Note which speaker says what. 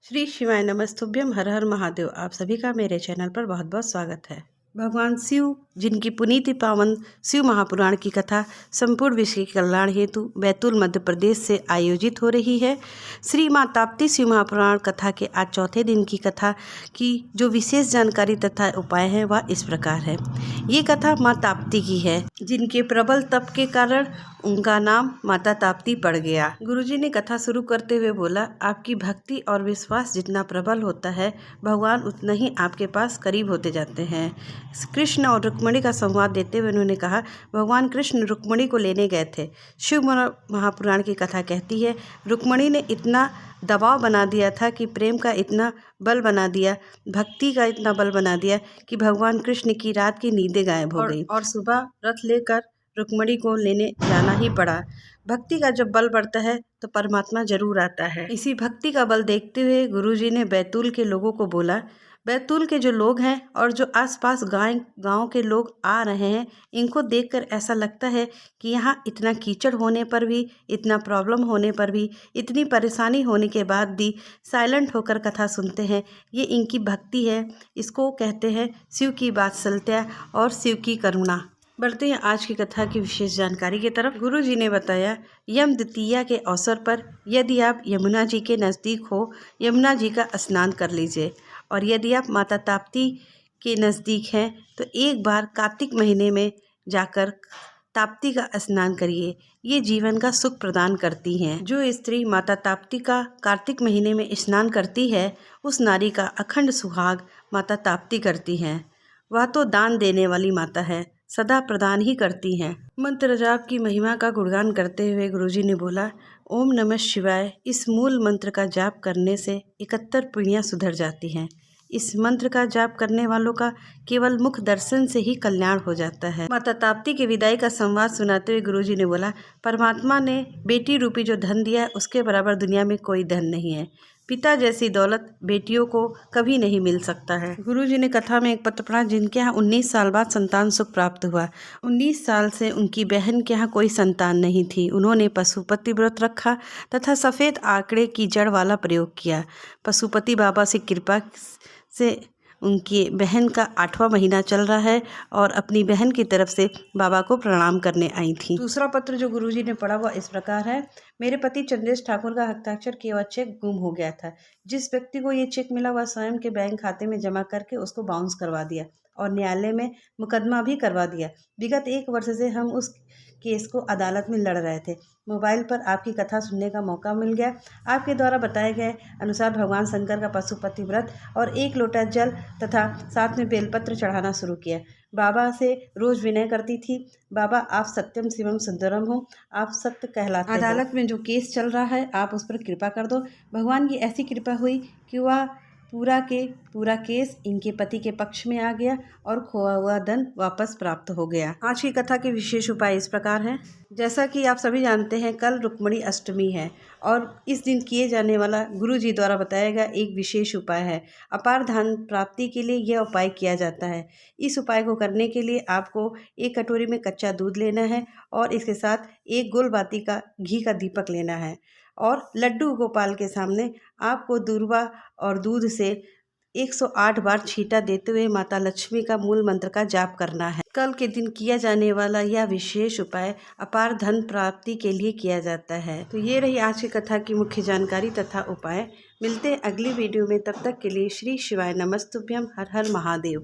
Speaker 1: श्री शिवाय नमस्तुभ्यम। हर हर महादेव। आप सभी का मेरे चैनल पर बहुत बहुत स्वागत है। भगवान शिव जिनकी पुनीति पावन शिव महापुराण की कथा संपूर्ण विश्व के कल्याण हेतु बैतूल मध्य प्रदेश से आयोजित हो रही है। श्री माँ ताप्ती शिव महापुराण कथा के आज चौथे दिन की कथा की जो विशेष जानकारी तथा उपाय है वह इस प्रकार है। ये कथा माँ ताप्ती की है जिनके प्रबल तप के कारण उनका नाम माता ताप्ती पड़ गया। गुरुजी ने कथा शुरू करते हुए बोला, आपकी भक्ति और विश्वास जितना प्रबल होता है भगवान उतना ही आपके पास करीब होते जाते हैं। कृष्ण और रुक्मिणी का संवाद देते हुए उन्होंने कहा, भगवान कृष्ण रुक्मिणी को लेने गए थे। शिव महापुराण की कथा कहती है, रुक्मिणी ने इतना दबाव बना दिया था कि प्रेम का इतना बल बना दिया, भक्ति का इतना बल बना दिया कि भगवान कृष्ण की रात की नींदें गायब हो गई और सुबह रथ लेकर रुक्मिणी को लेने जाना ही पड़ा। भक्ति का जब बल बढ़ता है तो परमात्मा जरूर आता है। इसी भक्ति का बल देखते हुए गुरुजी ने बैतूल के लोगों को बोला, बैतूल के जो लोग हैं और जो आसपास गांव के लोग आ रहे हैं, इनको देखकर ऐसा लगता है कि यहाँ इतना कीचड़ होने पर भी, इतना प्रॉब्लम होने पर भी, इतनी परेशानी होने के बाद भी साइलेंट होकर कथा सुनते हैं। ये इनकी भक्ति है। इसको कहते हैं शिव की वात्सल्यता और शिव की करुणा। बढ़ते हैं आज की कथा की विशेष जानकारी की तरफ। गुरु जी ने बताया, यम द्वितीया के अवसर पर यदि आप यमुना जी के नज़दीक हो, यमुना जी का स्नान कर लीजिए। और यदि आप माता ताप्ती के नज़दीक हैं तो एक बार कार्तिक महीने में जाकर ताप्ती का स्नान करिए। ये जीवन का सुख प्रदान करती हैं। जो स्त्री माता ताप्ती का कार्तिक महीने में स्नान करती है उस नारी का अखंड सुहाग माता ताप्ती करती हैं। वह तो दान देने वाली माता है, सदा प्रदान ही करती हैं। मंत्र जाप की महिमा का गुणगान करते हुए गुरुजी ने बोला, ओम नमः शिवाय। इस मूल मंत्र का जाप करने से 71 पीढ़ियाँ सुधर जाती हैं। इस मंत्र का जाप करने वालों का केवल मुख दर्शन से ही कल्याण हो जाता है। माता ताप्ती के विदाई का संवाद सुनाते हुए गुरुजी ने बोला, परमात्मा ने बेटी रूपी जो धन दिया उसके बराबर दुनिया में कोई धन नहीं है। पिता जैसी दौलत बेटियों को कभी नहीं मिल सकता है। गुरुजी ने कथा में एक पत्र पढ़ा जिनके यहाँ 19 साल बाद संतान सुख प्राप्त हुआ। 19 साल से उनकी बहन के यहाँ कोई संतान नहीं थी। उन्होंने पशुपति व्रत रखा तथा सफ़ेद आंकड़े की जड़ वाला प्रयोग किया। पशुपति बाबा से कृपा से उनकी बहन का 8वां महीना चल रहा है और अपनी बहन की तरफ से बाबा को प्रणाम करने आई थी। दूसरा पत्र जो गुरुजी ने पढ़ा वह इस प्रकार है, मेरे पति चंद्रेश ठाकुर का हस्ताक्षर किया हुआ चेक गुम हो गया था। जिस व्यक्ति को ये चेक मिला वह स्वयं के बैंक खाते में जमा करके उसको बाउंस करवा दिया और न्यायालय में मुकदमा भी करवा दिया। विगत 1 वर्ष से हम उस केस को अदालत में लड़ रहे थे। मोबाइल पर आपकी कथा सुनने का मौका मिल गया। आपके द्वारा बताए गए अनुसार भगवान शंकर का पशुपति व्रत और 1 लोटा जल तथा साथ में बेलपत्र चढ़ाना शुरू किया। बाबा से रोज विनय करती थी, बाबा आप सत्यम शिवम सुंदरम हो, आप सत्य कहलाते हो। अदालत में जो केस चल रहा है आप उस पर कृपा कर दो। भगवान की ऐसी कृपा हुई कि वह पूरा केस इनके पति के पक्ष में आ गया और खोआ हुआ धन वापस प्राप्त हो गया। आज की कथा के विशेष उपाय इस प्रकार हैं। जैसा कि आप सभी जानते हैं, कल रुक्मिणी अष्टमी है और इस दिन किए जाने वाला गुरु जी द्वारा बताया गया एक विशेष उपाय है। अपार धन प्राप्ति के लिए यह उपाय किया जाता है। इस उपाय को करने के लिए आपको 1 कटोरी में कच्चा दूध लेना है और इसके साथ 1 गोल बाती का घी का दीपक लेना है और लड्डू गोपाल के सामने आपको दूर्वा और दूध से 108 बार छींटा देते हुए माता लक्ष्मी का मूल मंत्र का जाप करना है। कल के दिन किया जाने वाला यह विशेष उपाय अपार धन प्राप्ति के लिए किया जाता है। तो ये रही आज की कथा की मुख्य जानकारी तथा उपाय। मिलते हैं अगली वीडियो में, तब तक के लिए श्री शिवाय नमस्तुभ्यम। हर हर महादेव।